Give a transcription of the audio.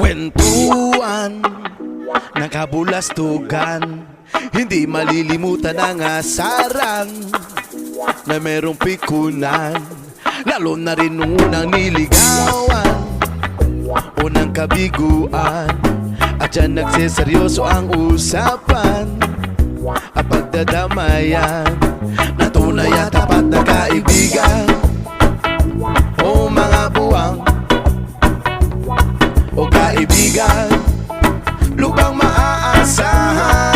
Kwentuhan, nakabulastugan, hindi malilimutan ang asaran na merong pikunan, lalo na rin nung unang niligawan, unang kabiguan, at dyan nagseseryoso ang usapan at pagdadamayan na tunay at tapat na kaibigan. O mga buwang o kaibigan, lubang maaasahan.